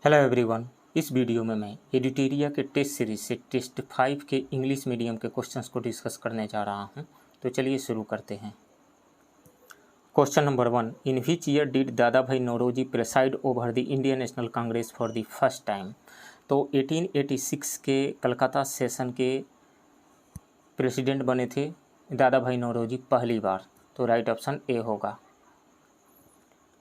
Hello everyone. इस video में मैं एडिटेरिया के टेस्ट सीरीज से टेस्ट 5 के इंग्लिश मीडियम के क्वेश्चंस को डिस्कस करने जा रहा हूं। तो चलिए शुरू करते हैं। Question number 1, in which year did Dadabhai Naoroji preside over the Indian National Congress for the first time. तो 1886 के कलकत्ता सेशन के प्रेसिडेंट बने थे दादा भाई नौरोजी पहली बार। तो राइट ऑप्शन ए होगा।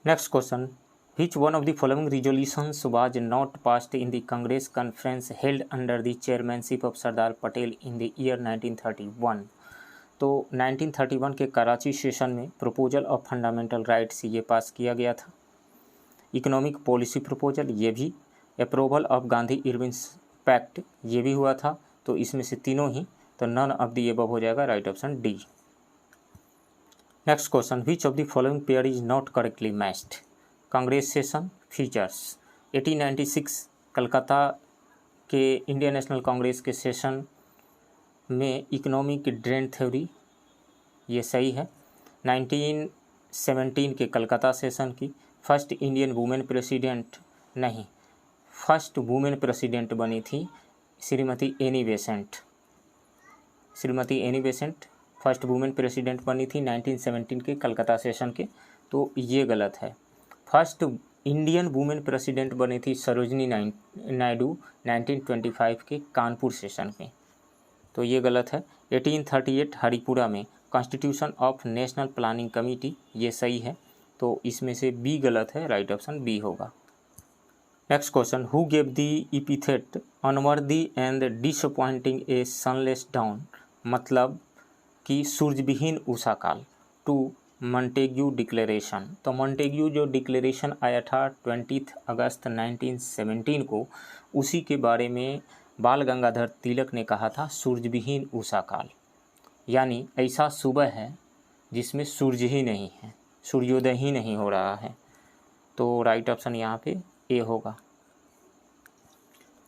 Next question, Which one of the following resolutions was not passed in the Congress conference held under the chairmanship of Sardar Patel in the year 1931? तो 1931 के कराची सेशन में प्रपोजल ऑफ फंडामेंटल राइट्स ये पास किया गया था। Economic policy proposal ये भी, approval of Gandhi Irwin pact ये भी हुआ था। तो इसमें से तीनों ही, तो नन ऑफ द अबव हो जाएगा। Right option D. Next question, which of the following pair is not correctly matched. Congress session features 1896 Calcutta के इंडियन नेशनल कांग्रेस के सेशन में इकोनॉमिक ड्रेन थ्योरी ये सही है। 1917 के कलकत्ता सेशन की फर्स्ट इंडियन वुमेन प्रेसिडेंट नहीं, फर्स्ट वुमेन प्रेसिडेंट बनी थी Shrimati Annie Besant. Shrimati Annie Besant first women president बनी थी 1917 के कलकत्ता सेशन के। तो ये गलत है। फर्स्ट इंडियन वुमेन प्रेसिडेंट बनी थी सरोजनी नायडू 1925 के कानपुर सेशन में। तो ये गलत है। 1838 हरिपुरा में constitution of national planning committee ये सही है। तो इसमें से बी गलत है। राइट ऑप्शन बी होगा। Next question, who gave the epithet unworthy and disappointing a sunless down, मतलब कि सूरजविहीन उषा काल, टू मॉन्टेग्यू डिक्लेरेशन। तो मॉन्टेग्यू जो डिक्लेरेशन आया था 20 अगस्त 1917 को, उसी के बारे में बाल गंगाधर तिलक ने कहा था सूरजविहीन उषा काल, यानी ऐसा सुबह है जिसमें सूरज ही नहीं है, सूर्योदय ही नहीं हो रहा है। तो राइट ऑप्शन यहाँ पे ए होगा।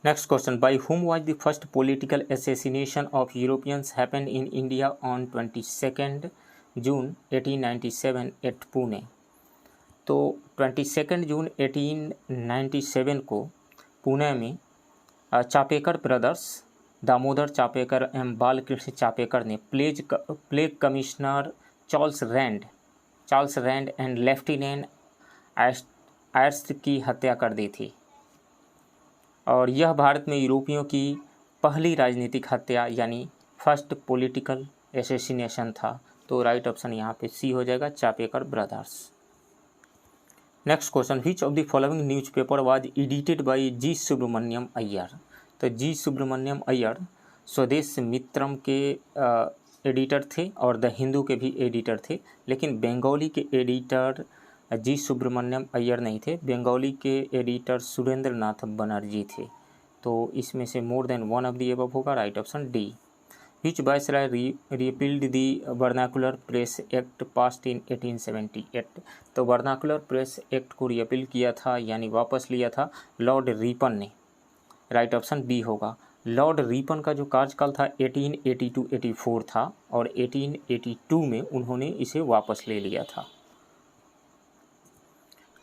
Next question, by whom was the first political assassination of Europeans happened in India on 22 June 1897 at Pune. तो 22 जून 1897 को पुणे में चापेकर ब्रदर्स दामोदर चापेकर एवं बालकृष्ण चापेकर ने plague commissioner Charles Rand and lieutenant Ayerst की हत्या कर दी थी। और यह भारत में यूरोपियों की पहली राजनीतिक हत्या यानी फर्स्ट पॉलिटिकल असैसिनेशन था। तो राइट ऑप्शन यहाँ पे सी हो जाएगा, Chapekar brothers. Next question, which of the following newspaper was edited by G Subramaniam Iyer. तो जी सुब्रमण्यम अय्यर स्वदेश मित्रम के एडिटर थे और द हिंदू के भी एडिटर थे, लेकिन बंगाली के एडिटर जी सुब्रमण्यम अय्यर नहीं थे। बंगाली के एडिटर सुरेंद्र नाथ बनर्जी थे। तो इसमें से more than one of the above होगा। Right option D. Which Viceroy repealed the Vernacular Press Act passed in 1878। तो वर्नाकुलर प्रेस एक्ट को रिपील किया था यानी वापस लिया था लॉर्ड रिपन ने। राइट ऑप्शन बी होगा। लॉर्ड रिपन का जो कार्यकाल था 1882-84 था और 1882 में उन्होंने इसे वापस ले लिया था।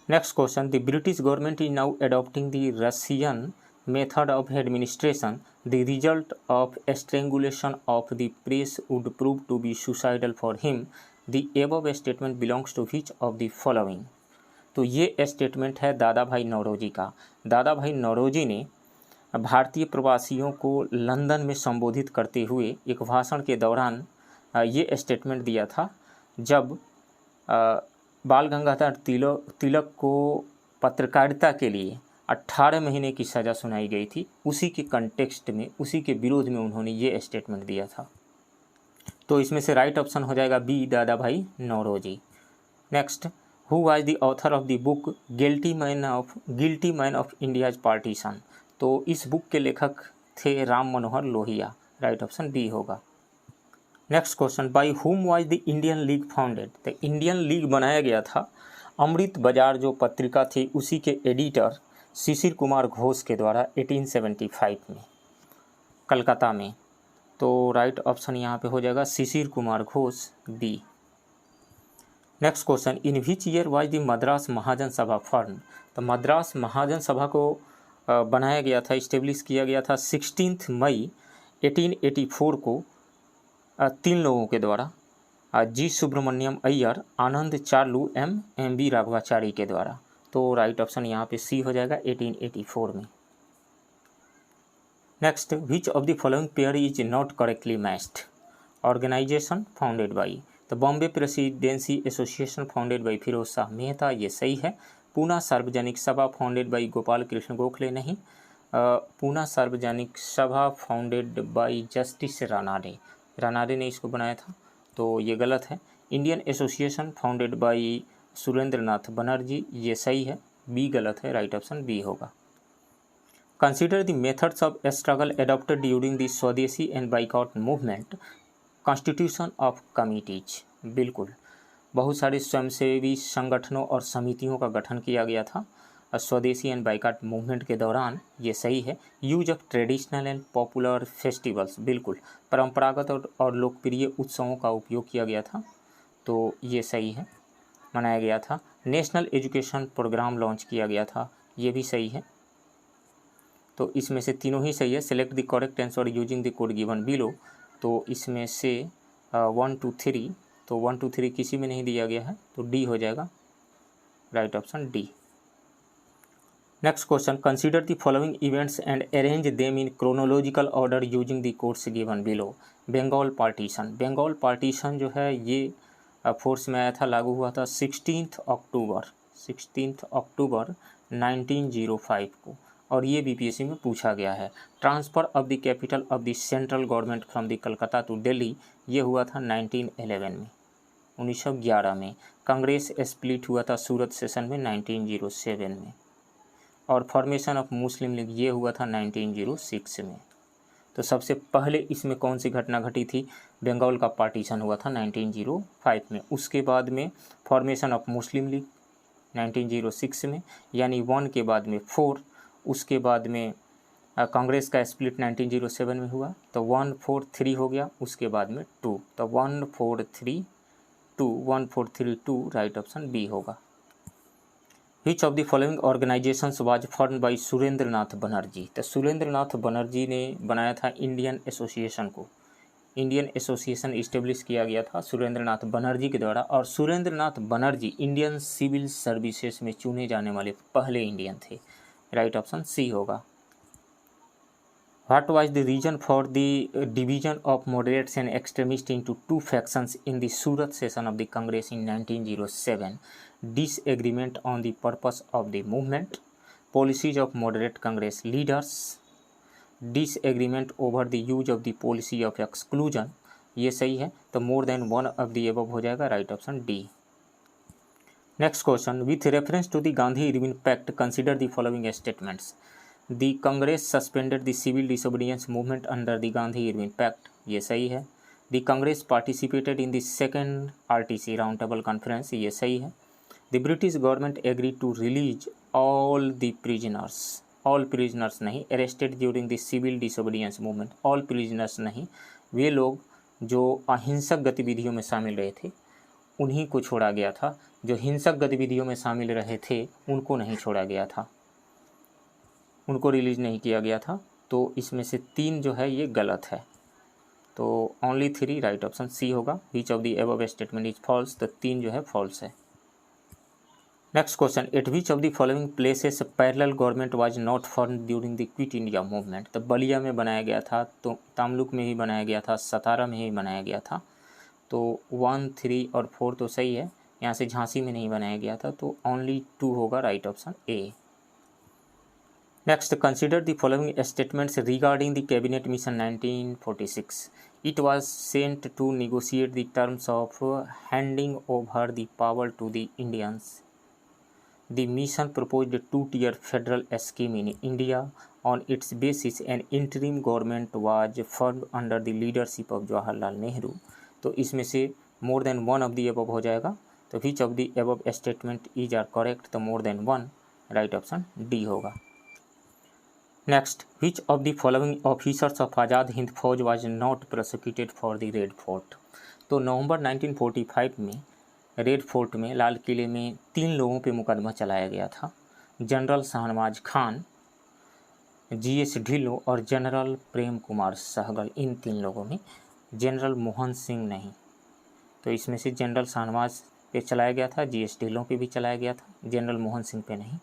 Next question, the British government is now adopting the Russian method of administration. The result of strangulation of the press would prove to be suicidal for him. The above statement belongs to which of the following? तो ये statement है दादा भाई नौरोजी का। दादा भाई नौरोजी ने भारतीय प्रवासियों को लंदन में संबोधित करते हुए एक भाषण के दौरान ये स्टेटमेंट दिया था जब बाल गंगाधर तिलक को पत्रकारिता के लिए 18 महीने की सज़ा सुनाई गई थी। उसी के कंटेक्स्ट में, उसी के विरोध में उन्होंने ये स्टेटमेंट दिया था। तो इसमें से राइट ऑप्शन हो जाएगा B, Dadabhai Naoroji. Next, who was the author of the book guilty man of India's partition. तो इस बुक के लेखक थे Ram Manohar Lohia. Right option B होगा। Next question, by whom was the Indian League founded. तो इंडियन लीग बनाया गया था अमृत बाजार जो पत्रिका थी उसी के एडिटर शिशिर कुमार घोष के द्वारा 1875 में कलकत्ता में। तो राइट ऑप्शन यहाँ पे हो जाएगा Shishir Kumar Ghosh, B. Next question, in which year was the Madras Mahajan Sabha form. तो मद्रास महाजन सभा को बनाया गया था, इस्टेब्लिश किया गया था 16 मई 1884 को 3 लोगों के द्वारा, जी सुब्रमण्यम अय्यर, आनंद चार्लू, एम बी राघवाचारी के द्वारा। तो राइट ऑप्शन यहाँ पे सी हो जाएगा 1884 में। Next, which of the following pair is not correctly matched? Organisation founded by, तो Bombay presidency association founded by Firoz Shah Mehta, ये सही है। पूना सार्वजनिक सभा फाउंडेड बाई गोपाल कृष्ण गोखले, नहीं। Poona Sarvajanik Sabha founded by justice Ranade ने इसको बनाया था, तो ये गलत है। Indian association founded by Surendra Nath Banerjee, ये सही है। बी गलत है, राइट ऑप्शन बी होगा। Consider the methods of struggle adopted during the Swadeshi and boycott movement, constitution of committees, बिल्कुल। बहुत सारे स्वयंसेवी संगठनों और समितियों का गठन किया गया था स्वदेशी एंड बाइकआउट मूवमेंट के दौरान, ये सही है। Use of traditional and popular festivals, बिल्कुल। परंपरागत और लोकप्रिय उत्सवों का उपयोग किया गया था, तो ये सही है, मनाया गया था। नेशनल एजुकेशन प्रोग्राम लॉन्च किया गया था, ये भी सही है। तो इसमें से तीनों ही सही है। Select the correct answer using the code given below, तो इसमें से 1 2 3, तो 1 2 3 किसी में नहीं दिया गया है, तो डी हो जाएगा, right option D. Next question, consider the following events and arrange them in chronological order using the codes given below. Bengal partition, Bengal partition जो है ये फोर्स में आया था, लागू हुआ था 16 अक्टूबर 1905 को, और ये बीपीएससी में पूछा गया है। Transfer of the capital of the central government from the Calcutta to Delhi, ये हुआ था 1911 में, 1911 में। कांग्रेस स्प्लिट हुआ था सूरत सेशन में 1907 में, और फॉर्मेशन ऑफ मुस्लिम लीग ये हुआ था 1906 में। तो सबसे पहले इसमें कौन सी घटना घटी थी? बंगाल का पार्टीशन हुआ था 1905 में। उसके बाद में फॉर्मेशन ऑफ मुस्लिम लीग 1906 में, यानी 1 के बाद में 4, उसके बाद में कांग्रेस का स्प्लिट 1907 में हुआ, तो 1 4 3 हो गया, उसके बाद में 2, तो 1 4 3 2, 1 4 3 2, राइट ऑप्शन बी होगा। Which of the following organisations was form by Surendra Nath Banerjee, तो सुरेंद्र नाथ बनर्जी ने बनाया था इंडियन एसोसिएशन को। इंडियन एसोसिएशन इस्टेब्लिश किया गया था सुरेंद्र नाथ बनर्जी के द्वारा, और Surendra Nath Banerjee Indian civil services में चुने जाने वाले पहले इंडियन थे, राइट ऑप्शन सी होगा। What was the reason for the division of moderates and extremists into 2 factions in the Surat session of the Congress in 1907? Disagreement on the purpose of the movement, policies of moderate Congress leaders, disagreement over the use of the policy of exclusion, ये सही है, तो more than one of the above हो जाएगा, right option D. Next question, with reference to the Gandhi Irwin pact consider the following statements. The Congress suspended the civil disobedience movement under the Gandhi-Irwin Pact, ये सही है। The Congress participated in the second RTC Round Table Conference, ये सही है। The British government agreed to release all the prisoners, all prisoners नहीं, arrested during the civil disobedience movement, all prisoners नहीं, वे लोग जो अहिंसक गतिविधियों में शामिल रहे थे उन्हीं को छोड़ा गया था, जो हिंसक गतिविधियों में शामिल रहे थे उनको नहीं छोड़ा गया था, उनको रिलीज़ नहीं किया गया था। तो इसमें से 3 जो है ये गलत है, तो ओनली 3, राइट ऑप्शन सी होगा। Which of the above statement is false, तो 3 जो है फॉल्स है। Next question, at which of the following places parallel government was not formed during the quit India movement, तो बलिया में बनाया गया था, तो तामलुक में ही बनाया गया था, सतारा में ही बनाया गया था, तो 1 3 और 4 तो सही है। यहाँ से झांसी में नहीं बनाया गया था, तो ओनली 2 होगा, right option A. Next, consider the following statements regarding the Cabinet Mission 1946. It was sent to negotiate the terms of handing over the power to the Indians. The mission proposed a 2-tier federal scheme in India. On its basis, an interim government was formed under the leadership of Jawaharlal Nehru. तो इसमें से more than one of the above हो जाएगा, तो which of the above statement is are correct, तो more than one, right option D होगा। Next, which of the following officers of Azad Hind Fauj was not prosecuted for the red fort, तो नवंबर 1945 में red fort में लाल किले में 3 लोगों पे मुकदमा चलाया गया था। जनरल शाहनवाज खान, GS ढिल्लों और जनरल प्रेम कुमार सहगल, इन 3 लोगों में, जनरल मोहन सिंह नहीं। तो इसमें से जनरल शाहनवाज पे चलाया गया था, GS ढिल्लों पे भी चलाया गया था, जनरल मोहन सिंह पे नहीं।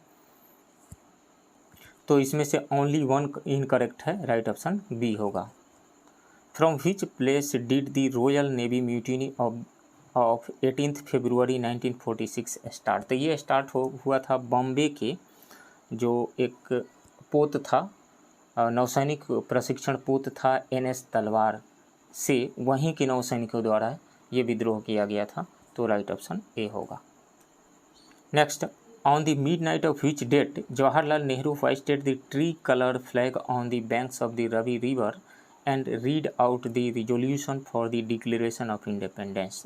तो इसमें से ओनली 1 इनकरेक्ट है, राइट ऑप्शन बी होगा। From which place did the royal navy mutiny of 18 February 1946 start. तो ये स्टार्ट हुआ था बॉम्बे के जो एक पोत था, नौसैनिक प्रशिक्षण पोत था NS तलवार से, वहीं के नौसैनिकों द्वारा ये विद्रोह किया गया था। तो राइट ऑप्शन ए होगा। Next, on the midnight of which date Jawaharlal Nehru hoisted the tricolour flag on the banks of the Ravi river and read out the resolution for the declaration of independence.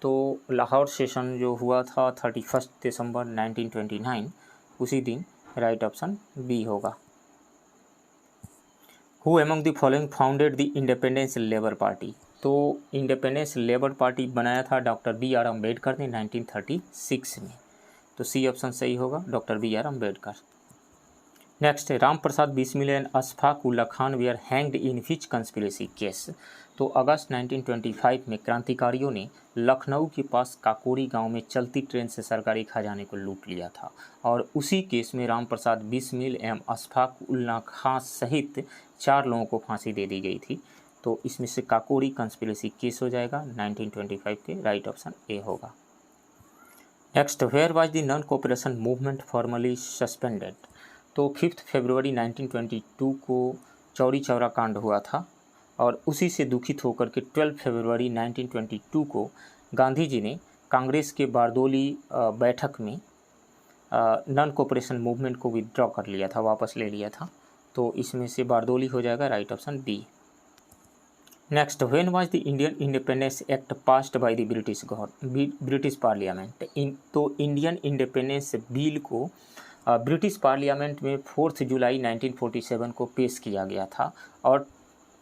तो Lahore session जो हुआ था 31 दिसंबर 1929, उसी दिन, right option B होगा। Who among the following founded the independence labour party. तो independence labour party बनाया था डॉक्टर BR अम्बेडकर ने 1936 में। तो सी ऑप्शन सही होगा, doctor BR Ambedkar. Next, Ram Prasad Bismil and Ashfaq Ullah Khan were hanged in which conspiracy case. तो अगस्त 1925 में क्रांतिकारियों ने लखनऊ के पास काकोरी गांव में चलती ट्रेन से सरकारी खजाने को लूट लिया था, और उसी केस में राम प्रसाद बिस्मिल एवं अशफाक उल्ला खान सहित 4 लोगों को फांसी दे दी गई थी। तो इसमें से काकोरी कंस्पिरेसी केस हो जाएगा 1925 के, राइट ऑप्शन ए होगा। Next, where was the non cooperation movement formally suspended. तो 5 फरवरी 1922 को चौरी चौरा कांड हुआ था, और उसी से दुखित होकर के 12 फरवरी 1922 को गांधी जी ने कांग्रेस के बारदोली बैठक में नॉन कोऑपरेशन मूवमेंट को विथड्रॉ कर लिया था, वापस ले लिया था। तो इसमें से बारदोली हो जाएगा, right option B. Next, when was the Indian Independence Act passed by the British Parliament. तो इंडियन इंडिपेंडेंस बिल को ब्रिटिश पार्लियामेंट में 4 जुलाई 1947 को पेश किया गया था, और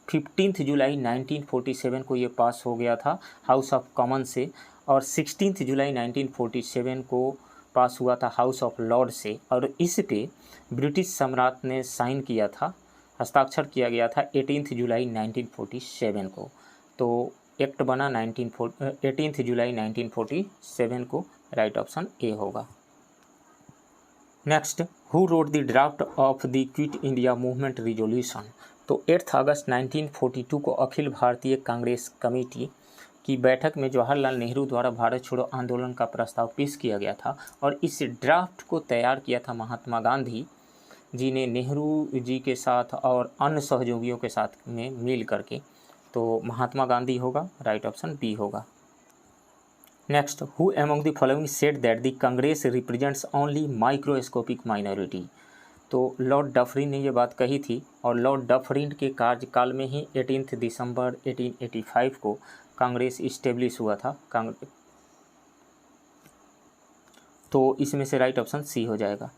15 जुलाई 1947 को ये पास हो गया था हाउस ऑफ कॉमन से, और 16 जुलाई 1947 को पास हुआ था हाउस ऑफ लॉर्ड से, और इस पे ब्रिटिश सम्राट ने साइन किया था, हस्ताक्षर किया गया था 18 जुलाई 1947 को। तो एक्ट बना 18 जुलाई 1947 को, राइट ऑप्शन ए होगा। Next, who wrote the draft of the quit India movement resolution. तो 8 अगस्त 1942 को अखिल भारतीय कांग्रेस कमेटी की बैठक में जवाहरलाल नेहरू द्वारा भारत छोड़ो आंदोलन का प्रस्ताव पेश किया गया था, और इस ड्राफ्ट को तैयार किया था महात्मा गांधी जी ने नेहरू जी के साथ और अन्य सहयोगियों के साथ में मिल करके। तो महात्मा गांधी होगा, राइट ऑप्शन बी होगा। Next, who among the following said that the Congress represents only microscopic minority. तो लॉर्ड डफरिन ने ये बात कही थी, और लॉर्ड डफरिन के कार्यकाल में ही 18 दिसंबर 1885 को कांग्रेस इस्टेब्लिश हुआ था। तो इसमें से राइट ऑप्शन सी हो जाएगा।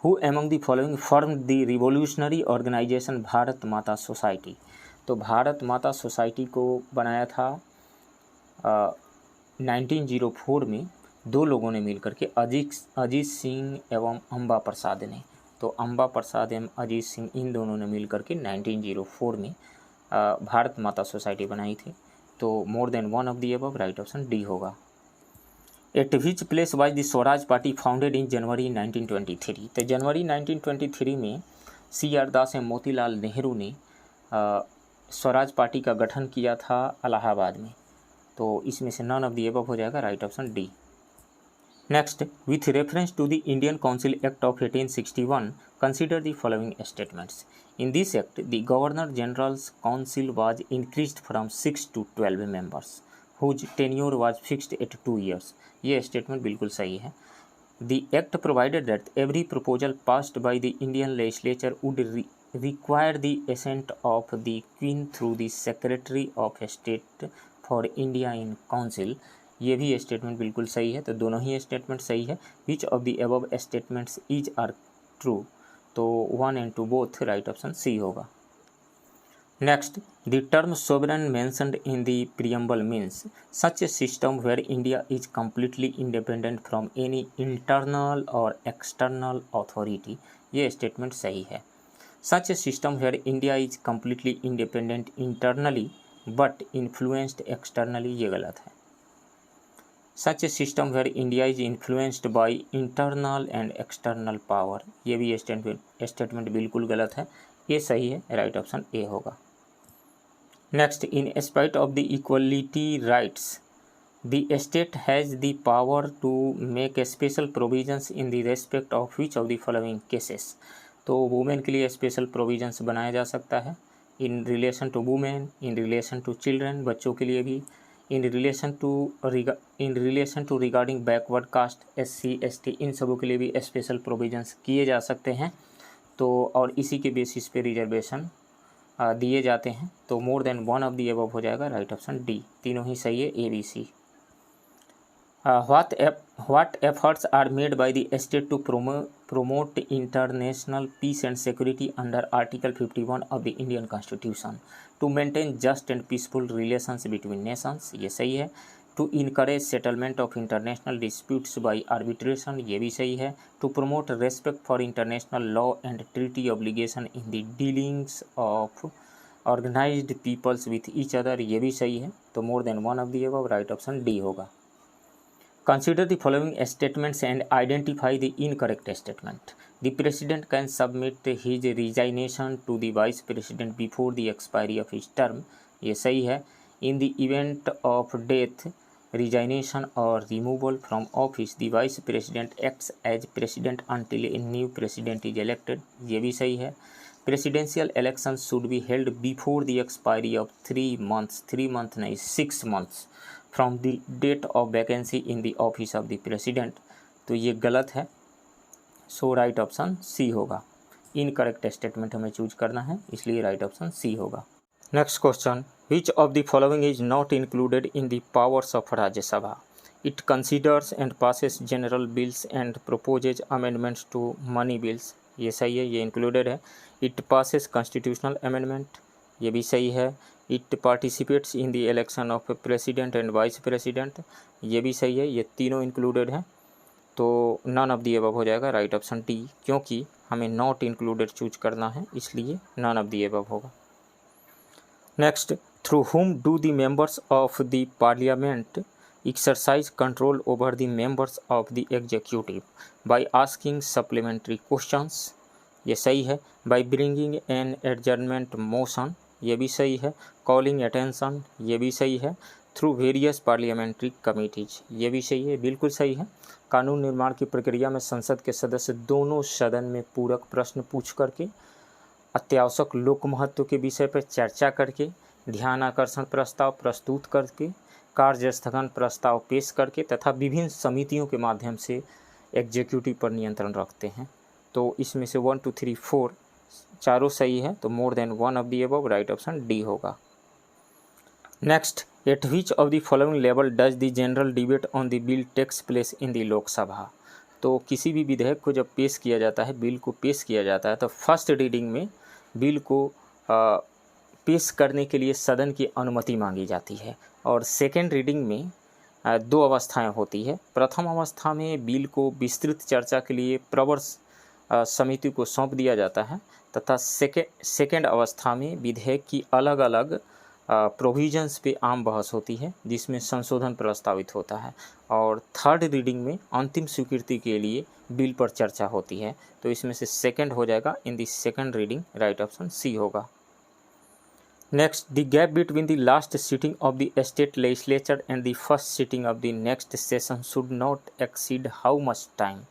Who among the following form the revolutionary organisation Bharat Mata society. तो भारत माता सोसाइटी को बनाया था 1904 में 2 लोगों ने मिलकर के, अजीत सिंह एवं अम्बा प्रसाद ने। तो अम्बा प्रसाद एवं अजीत सिंह, इन दोनों ने मिलकर के 1904 में भारत माता सोसाइटी बनाई थी। तो more than one of the above, right option D होगा। At which place was the Swaraj party founded in January 1923। तो जनवरी 1923 में CR दास एवं मोतीलाल नेहरू ने स्वराज पार्टी का गठन किया था इलाहाबाद में। तो इसमें से नन ऑफ दी अबव हो जाएगा, right option D. Next, with reference to the Indian Council Act of 1861 consider the following statements. In this act the governor general's council was increased from 6 to 12 members whose tenure was fixed at 2 years। ये statement बिल्कुल सही है। The act provided that every proposal passed by the Indian legislature would require the assent of the queen through the secretary of state for India in council. ये भी statement बिल्कुल सही है। तो दोनों ही स्टेटमेंट सही है। Which of the above statements is are true. तो 1 and 2 both, right option C होगा। Next, the term sovereign mentioned in the preamble means such a system where India is completely independent from any internal और external authority. ये statement सही है। Such a system where India is completely independent internally but influenced externally, ये गलत है। Such a system where India is influenced by internal and external power, ये भी statement बिल्कुल गलत है, ये सही है, राइट ऑप्शन ए होगा। Next, in spite of the equality rights the state has the power to make special provisions in the respect of which of the following cases. तो वुमेन के लिए स्पेशल प्रोविजंस बनाया जा सकता है, in relation to women, in relation to children, बच्चों के लिए भी, in relation to regarding backward caste, SC ST, इन सबों के लिए भी स्पेशल प्रोविजंस किए जा सकते हैं। तो और इसी के बेसिस पे रिजर्वेशन दिए जाते हैं। तो more than one of the above हो जाएगा, राइट ऑप्शन डी, तीनों ही सही है, ABC। What efforts are made by the state to promote international peace and security under Article 51 of the Indian Constitution to maintain just and peaceful relations between nations, ये सही है। To encourage settlement of international disputes by arbitration, ये भी सही है। To promote respect for international law and treaty obligation in the dealings of organized peoples with each other, ये भी सही है। तो more than one of the above, right option D होगा। Consider the following statements and identify the incorrect statement. The president can submit his resignation to the vice president before the expiry of his term, ये सही है। In the event of death, resignation or removal from office, the vice president acts as president until a new president is elected, ये भी सही है। Presidential elections should be held before the expiry of 3 months, 3 months नहीं 6 months from the date of vacancy in the office of the president, तो ये गलत है। सो right option C होगा। इनकरेक्ट स्टेटमेंट हमें चूज करना है, इसलिए राइट ऑप्शन सी होगा। Next question, which of the following is not included in the powers of Rajya Sabha? It considers and passes general bills and proposes amendments to money bills, ये सही है, ये included है। इट पासेस कॉन्स्टिट्यूशनल अमेंडमेंट, ये भी सही है। It participates in the election of president and vice president, ये भी सही है, ये तीनों इंक्लूडेड हैं। तो नन ऑफ दी अबव हो जाएगा, राइट ऑप्शन डी, क्योंकि हमें नॉट इंक्लूडेड चूज करना है, इसलिए नन ऑफ दी अबव होगा। Next, through whom do the members of the parliament exercise control over the members of the executive? By asking supplementary questions, ये सही है। By bringing an adjournment motion, ये भी सही है। कॉलिंग अटेंशन, ये भी सही है। थ्रू वेरियस पार्लियामेंट्री कमिटीज, ये भी सही है, बिल्कुल सही है। कानून निर्माण की प्रक्रिया में संसद के सदस्य दोनों सदन में पूरक प्रश्न पूछ करके, अत्यावश्यक लोक महत्व के विषय पर चर्चा करके, ध्यान आकर्षण प्रस्ताव प्रस्तुत करके, कार्य स्थगन प्रस्ताव पेश करके तथा विभिन्न समितियों के माध्यम से एग्जीक्यूटिव पर नियंत्रण रखते हैं। तो इसमें से 1 2 3 4 चारों सही है, तो more than one of the above, right option D होगा। Next, at which of the following level does the general debate on the bill takes place in the Lok Sabha? तो किसी भी विधेयक को जब पेश किया जाता है, बिल को पेश किया जाता है, तो फर्स्ट रीडिंग में बिल को पेश करने के लिए सदन की अनुमति मांगी जाती है, और सेकेंड रीडिंग में 2 अवस्थाएं होती है। प्रथम अवस्था में बिल को विस्तृत चर्चा के लिए प्रवर समिति को सौंप दिया जाता है, तथा सेकेंड अवस्था में विधेयक की अलग अलग प्रोविजंस पे आम बहस होती है, जिसमें संशोधन प्रस्तावित होता है, और थर्ड रीडिंग में अंतिम स्वीकृति के लिए बिल पर चर्चा होती है। तो इसमें से सेकेंड हो जाएगा in the second reading, right option C होगा। Next, the gap between the last sitting of the state legislature and the first sitting of the next session should not exceed how much time?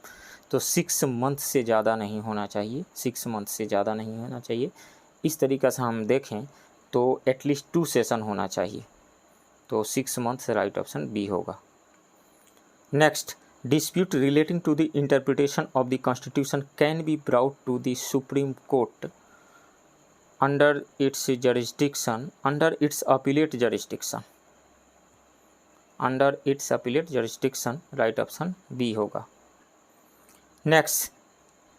तो 6 month से ज़्यादा नहीं होना चाहिए, 6 month से ज़्यादा नहीं होना चाहिए। इस तरीक़े से हम देखें तो एटलीस्ट 2 सेशन होना चाहिए, तो 6 मंथ्स राइट ऑप्शन बी होगा। Next, dispute relating to the interpretation of the constitution can be brought to the supreme court under its jurisdiction, under its appellate jurisdiction, under its appellate jurisdiction, right option B होगा। Next,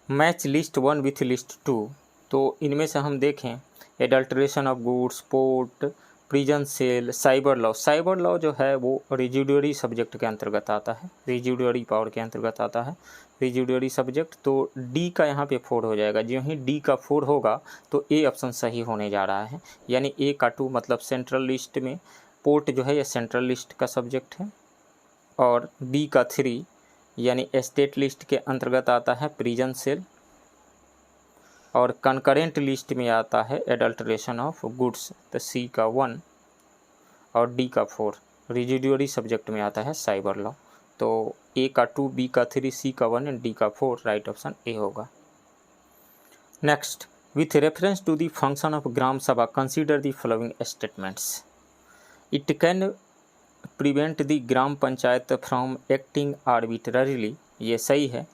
match list 1 with list 2, तो इनमें से हम देखें adulteration of goods, port, prison cell, cyber law जो है वो residuary subject के अंतर्गत आता है, रेजिडुअरी पावर के अंतर्गत आता है, रेजिडुअरी सब्जेक्ट। तो डी का यहाँ पे 4 हो जाएगा। जो ही डी का 4 होगा तो ए ऑप्शन सही होने जा रहा है, यानी ए का 2 मतलब सेंट्रल लिस्ट में पोर्ट जो है ये सेंट्रल लिस्ट का सब्जेक्ट है, और बी का 3 यानी स्टेट लिस्ट के अंतर्गत आता है प्रिजन सेल, और कंकरेंट लिस्ट में आता है एडल्ट्रेशन ऑफ गुड्स, तो सी का 1 और डी का 4 रेजिडुअरी सब्जेक्ट में आता है साइबर लॉ। तो ए का 2, बी का 3, सी का 1 एंड डी का 4 राइट ऑप्शन ए होगा। Next, with reference to the function of Gram Sabha consider the following statements. It can prevent the Gram Panchayat from acting arbitrarily, ये सही है।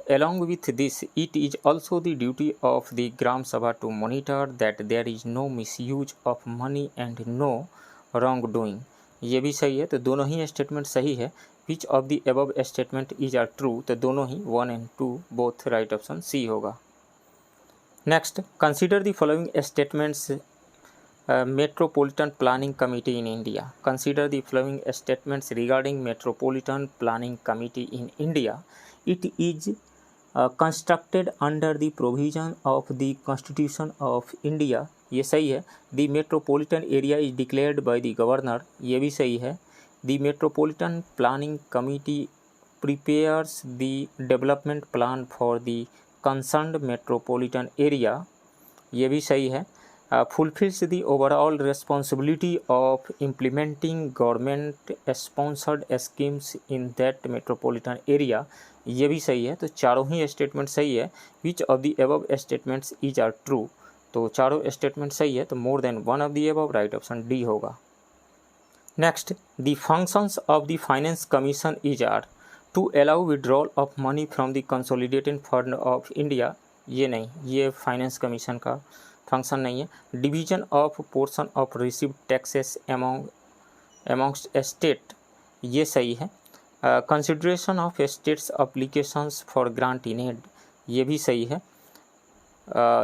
Along with this, it is also the duty of the Gram Sabha to monitor that there is no misuse of money and no wrongdoing, ये भी सही है। तो दोनों ही statement सही है। Which of the above statement is are true, तो दोनों ही 1 and 2 both right option C होगा। Next, consider the following statements metropolitan planning committee in India. Consider the following statements regarding metropolitan planning committee in India. It is constructed under the provision of the Constitution of India, ये सही है। The metropolitan area is declared by the governor, ये भी सही है। The metropolitan planning committee prepares the development plan for the concerned metropolitan area, ये भी सही है। Fulfills the overall responsibility of implementing government sponsored schemes in that metropolitan area, ये भी सही है। तो चारों ही स्टेटमेंट सही है। Which of the above statements is are true, तो चारों स्टेटमेंट सही है। तो more than one of the above right option D होगा। Next, the functions of the finance commission is are to allow withdrawal of money from the consolidated fund of India, ये नहीं, ये finance commission का function नहीं है। Division of portion of received taxes amongst state, ये सही है। Consideration of states applications for grant in aid, ये भी सही है।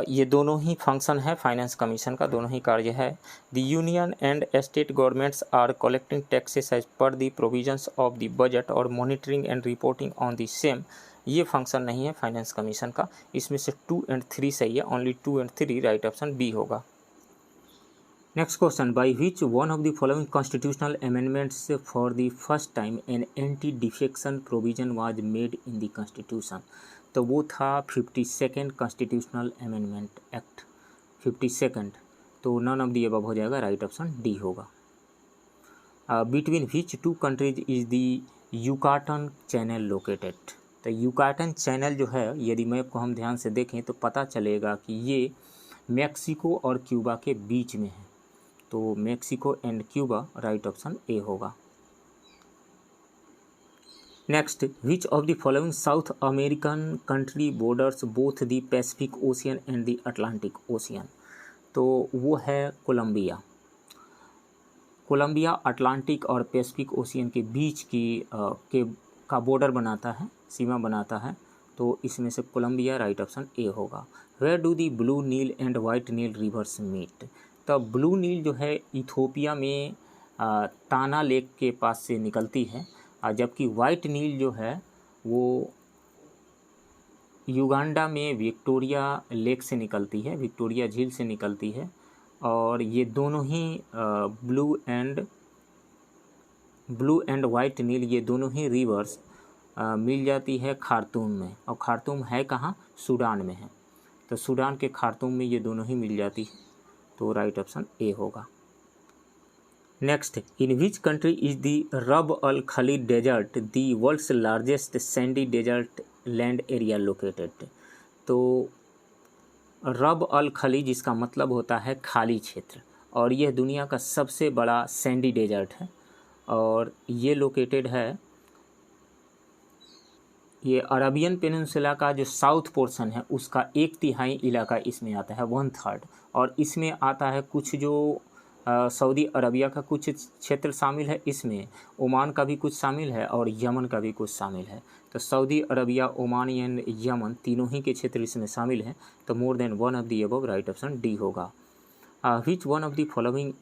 ये दोनों ही फंक्शन है फाइनेंस कमीशन का, दोनों ही कार्य है। The union and state governments are collecting taxes as per the provisions of the budget और monitoring and reporting on the same, ये फंक्शन नहीं है फाइनेंस कमीशन का। इसमें से 2 and 3 सही है, only 2 and 3 right option B होगा। Next question, by which one of the following constitutional amendments for the first time an anti defection provision was made in the constitution, तो वो था 52nd constitutional amendment act 52nd, तो none of the above हो जाएगा, right option D होगा। Between which 2 countries is the Yucatan channel located, तो Yucatan channel जो है यदि मैप को हम ध्यान से देखें तो पता चलेगा कि ये मैक्सिको और क्यूबा के बीच में है, तो Mexico and Cuba right option A होगा। Next, which of the following South American country borders both the Pacific Ocean and the Atlantic Ocean, तो वो है कोलंबिया। कोलंबिया अटलांटिक और पैसिफिक ओशियन के बीच का बॉर्डर बनाता है, सीमा बनाता है, तो इसमें से कोलंबिया राइट ऑप्शन ए होगा। Where do the Blue Nile and White Nile rivers meet, तो ब्लू नील जो है इथोपिया में ताना लेक के पास से निकलती है, जबकि वाइट नील जो है वो युगांडा में विक्टोरिया लेक से निकलती है, विक्टोरिया झील से निकलती है, और ये दोनों ही ब्लू एंड वाइट नील ये दोनों ही रिवर्स मिल जाती है खार्तूम में, और खार्तूम है कहाँ, सूडान में है, तो सूडान के खार्तूम में ये दोनों ही मिल जाती है, तो राइट ऑप्शन ए होगा। Next, in which country is the Rub al Khali desert the world's largest sandy desert land area located, तो रब अल खली जिसका मतलब होता है खाली क्षेत्र, और यह दुनिया का सबसे बड़ा सैंडी डेजर्ट है, और ये लोकेटेड है, ये अरबियन पेनिनसुला का जो साउथ पोर्शन है उसका 1/3 इलाका इसमें आता है, 1/3, और इसमें आता है कुछ जो सऊदी अरबिया का कुछ क्षेत्र शामिल है, इसमें ओमान का भी कुछ शामिल है और यमन का भी कुछ शामिल है, तो Saudi Arabia, Oman and Yemen तीनों ही के क्षेत्र इसमें शामिल हैं, तो more than one of the above right option D होगा। Which one of the following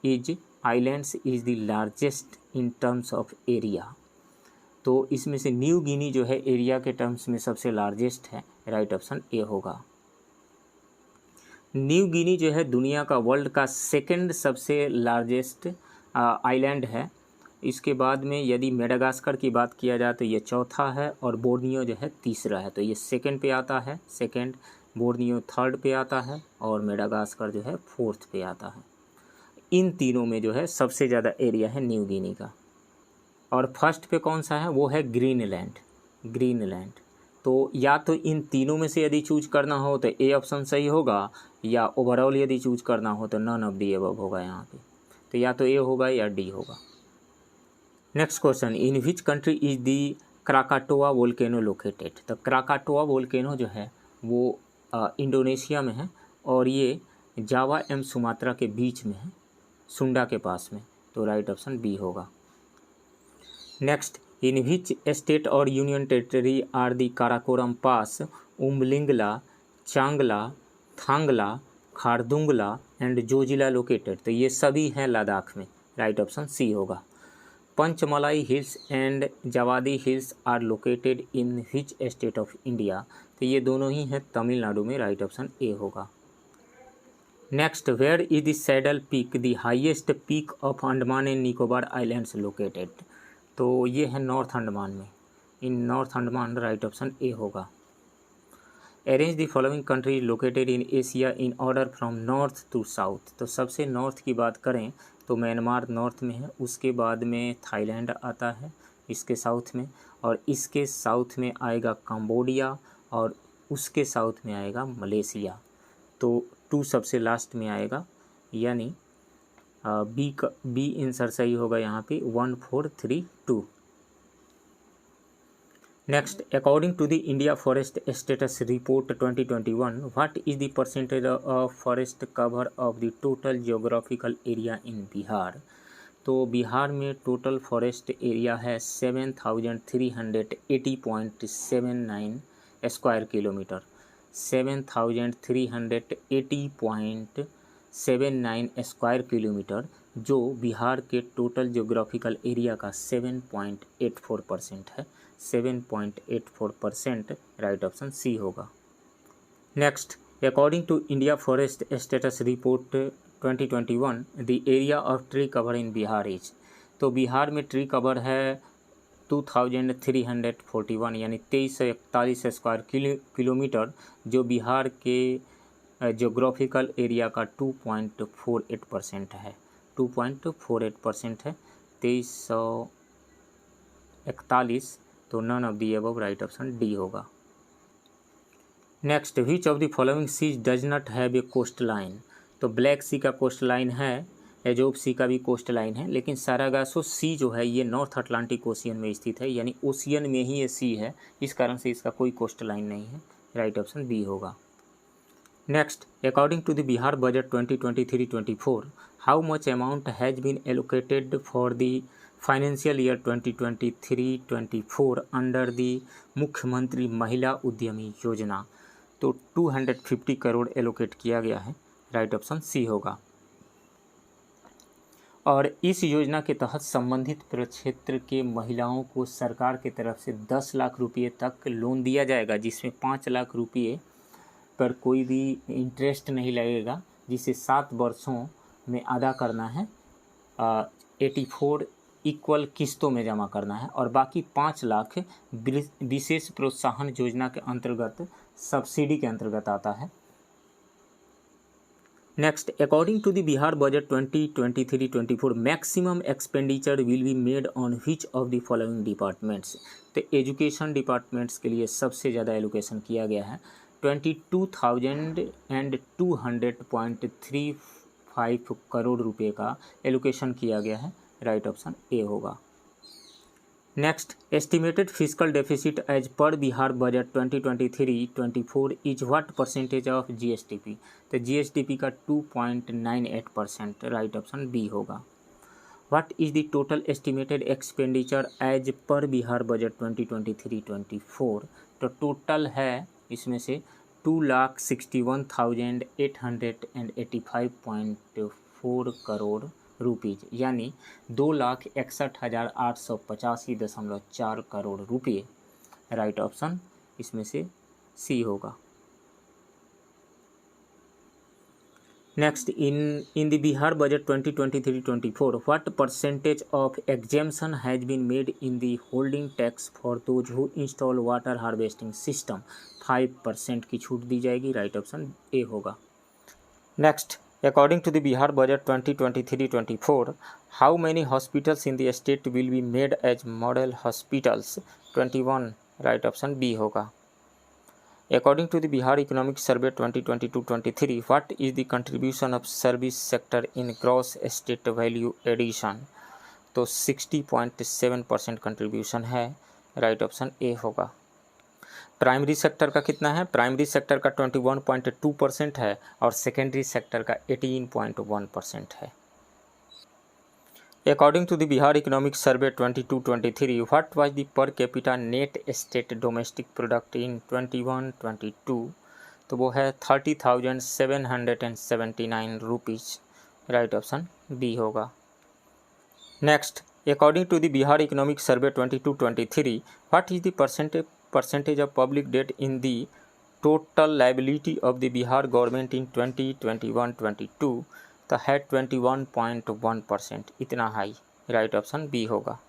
is islands is the largest in terms of area. तो इसमें से न्यू गिनी जो है एरिया के टर्म्स में सबसे लार्जेस्ट है, राइट ऑप्शन ए होगा। न्यू गिनी जो है दुनिया का वर्ल्ड का सेकंड सबसे लार्जेस्ट आइलैंड है। इसके बाद में यदि मेडागास्कर की बात किया जाए तो ये चौथा है और बोर्नियो जो है तीसरा है। तो ये सेकंड पे आता है, सेकंड, बोर्नियो थर्ड पे आता है और मेडागास्कर जो है फोर्थ पे आता है। इन तीनों में जो है सबसे ज़्यादा एरिया है न्यू गिनी का। और फर्स्ट पे कौन सा है, वो है ग्रीनलैंड, ग्रीनलैंड। तो या तो इन तीनों में से यदि चूज करना हो तो ए ऑप्शन सही होगा, या ओवरऑल यदि चूज करना हो तो नन ऑफ दी अबव होगा यहाँ पे। तो या तो ए होगा या डी होगा। Next question, in which country is the Krakatoa volcano located. तो क्राकाटोआ वोल्केनो जो है वो इंडोनेशिया में है और ये जावा एवं सुमात्रा के बीच में है, सुंडा के पास में। तो राइट ऑप्शन बी होगा। नेक्स्ट, इन विच स्टेट और union territory are the Karakoram pass, Umlingla, Changla, Thangla, Khardungla and Zojila located. तो ये सभी हैं लद्दाख में, राइट ऑप्शन सी होगा। Panchamalai hills and Javadi hills are located in which state of India. तो ये दोनों ही हैं तमिलनाडु में, राइट ऑप्शन ए होगा। Next, where is the saddle peak the highest peak of Andaman and Nicobar islands located. तो ये है नॉर्थ अंडमान में, in north Andaman, right option A होगा। Arrange the following country located in Asia in order from north to south. तो सबसे north की बात करें तो म्यांमार नॉर्थ में है, उसके बाद में थाईलैंड आता है इसके साउथ में, और इसके साउथ में आएगा कंबोडिया और उसके साउथ में आएगा मलेशिया। तो 2 सबसे लास्ट में आएगा, यानी बी आंसर सही होगा यहाँ पे 1 4 3 2। Next, according to the India forest status report 2021, what is the percentage of forest cover of the total geographical area in Bihar. तो बिहार में टोटल फॉरेस्ट एरिया है 7380.79 स्क्वायर किलोमीटर, 7380.79 स्क्वायर किलोमीटर, जो बिहार के टोटल जियोग्राफिकल एरिया का 7.84% है, 7.84%, right option C होगा। Next, according to India forest status report 2021, the area of tree cover in Bihar is. तो बिहार में ट्री कवर है 2341, यानी 2341 स्क्वायर किलोमीटर, जो बिहार के जियोग्राफिकल एरिया का 2.48% है, 2.48% है, 2341। तो none of the above, right option D होगा। Next, which of the following seas does not have a coast line. तो ब्लैक सी का कोस्ट लाइन है, एजोब सी का भी कोस्ट लाइन है, लेकिन सारागासो सी जो है ये नॉर्थ अटलांटिक ओशियन में स्थित है, यानी ओशियन में ही ये सी है, इस कारण से इसका कोई कोस्ट लाइन नहीं है, राइट ऑप्शन बी होगा। Next, according to the Bihar budget 2023-24, how much amount has been allocated for the financial year 2023-24 under the Mukhyamantri Mahila उद्यमी योजना। तो 250 करोड़ एलोकेट किया गया है, राइट ऑप्शन सी होगा। और इस योजना के तहत संबंधित प्रक्षेत्र के महिलाओं को सरकार की तरफ से 10 लाख रुपये तक लोन दिया जाएगा, जिसमें 5 लाख रुपये पर कोई भी इंटरेस्ट नहीं लगेगा, जिसे 7 वर्षों में अदा करना है, 84 इक्वल किस्तों में जमा करना है, और बाकी 5 लाख विशेष प्रोत्साहन योजना के अंतर्गत सब्सिडी के अंतर्गत आता है। Next, according to the Bihar budget 2023-24, maximum expenditure will be made on which of the following departments. तो एजुकेशन डिपार्टमेंट्स के लिए सबसे ज़्यादा एलोकेशन किया गया है, 22,200.35 करोड़ रुपए का एलोकेशन किया गया है, राइट ऑप्शन ए होगा। Next, estimated physical deficit as per Bihar budget 2023-24 is what percentage of GSDP. तो जीएसडीपी का 2.98%, राइट ऑप्शन बी होगा। What is the total estimated expenditure as per Bihar budget 2023-24। तो टोटल है इसमें से 2,61,885.4 करोड़ रुपीज़, यानी 2,61,885.4 करोड़ रुपये। राइट ऑप्शन इसमें से सी होगा। Next, in the Bihar budget 2023-24 what percentage of exemption has been made in the holding tax for those who install water harvesting system. 5% की छूट दी जाएगी। राइट ऑप्शन ए होगा। Next, according to the Bihar budget 2023-24 how many hospitals in the state will be made as model hospitals. 21। Right option B होगा। According to the Bihar Economic Survey 2022-23, what is the contribution of service sector in gross state value addition? तो 60.7% contribution है। Right option A होगा। Primary sector का कितना है? Primary sector का 21.2% है और सेकेंडरी सेक्टर का 18.1% है। According to the Bihar Economic Survey 22-23, what was the per capita net state domestic product in 21-22? तो वो है 30,779 रुपीज़। राइट ऑप्शन बी होगा। Next, according to the Bihar economic survey 22-23, what is the percentage of public debt in the total liability of the Bihar government in 2021-22? तो है 21.1%, इतना high. Right option B होगा।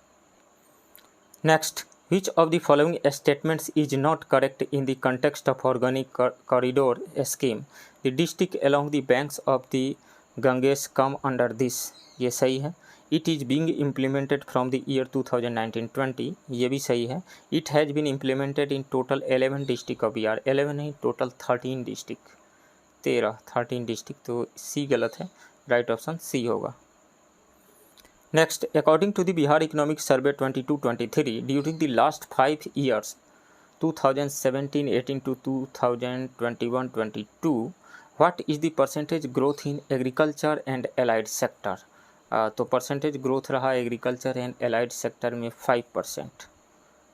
Next, which of the following statements is not correct in the context of organic corridor scheme? The district along the banks of the Ganges come under this. ये सही है। It is being implemented from the year 2019-20, ये भी सही है। It has been implemented in total 11 district of Bihar. 11 नहीं, total 13 district. 13 district, तो सी गलत है। राइट ऑप्शन सी होगा। Next, according to the Bihar economic survey 22-23, during the last 5 years 2017-18 to 2021-22, what is the percentage growth in agriculture and allied sector? तो percentage growth रहा agriculture and allied sector में 5%।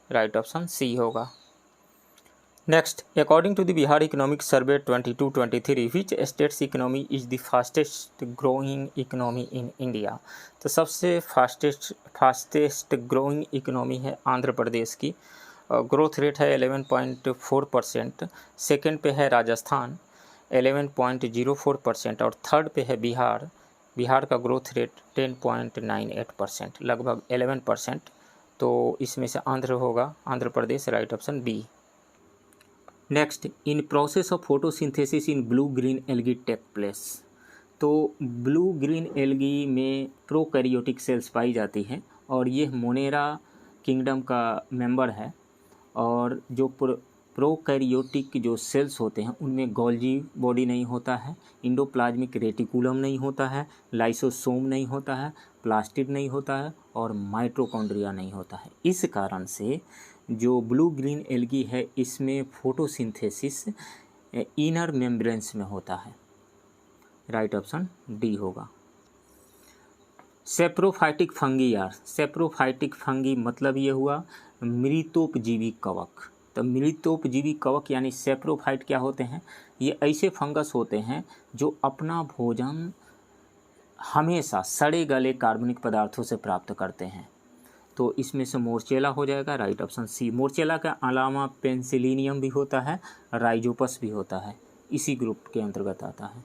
Right option C होगा। Next, according to the Bihar economic survey 22-23, which state's economy is the fastest growing economy in India? तो सबसे fastest growing economy है आंध्र प्रदेश की। Growth rate है 11.4%। Second पे है राजस्थान 11.04% और थर्ड पे है बिहार। बिहार का ग्रोथ रेट 10.98%, लगभग 11%। तो इसमें से आंध्र होगा, Andhra Pradesh. Right option B. Next, in process of photosynthesis in blue green algae take place. तो ब्लू ग्रीन एल्गी में प्रोकैरियोटिक सेल्स पाई जाती हैं और ये मोनेरा किंगडम का मेंबर है। और जो प्रोकैरियोटिक जो सेल्स होते हैं उनमें गोल्जी बॉडी नहीं होता है, इंडोप्लाज्मिक रेटिकुलम नहीं होता है, लाइसोसोम नहीं होता है, प्लास्टिड नहीं होता है और माइटोकॉन्ड्रिया नहीं होता है। इस कारण से जो ब्लू ग्रीन एल्गी है इसमें फोटोसिंथेसिस इनर मेम्ब्रेन्स में होता है। राइट ऑप्शन डी होगा। सेप्रोफाइटिक फंगी यार, सेप्रोफाइटिक फंगी मतलब ये हुआ मृतोपजीवी कवक। तो मृतोपजीवी कवक यानी सेप्रोफाइट क्या होते हैं? ये ऐसे फंगस होते हैं जो अपना भोजन हमेशा सड़े गले कार्बनिक पदार्थों से प्राप्त करते हैं। तो इसमें से मोर्चेला हो जाएगा। राइट ऑप्शन सी। मोर्चेला के अलावा पेंसिलिनियम भी होता है, राइजोपस भी होता है, इसी ग्रुप के अंतर्गत आता है।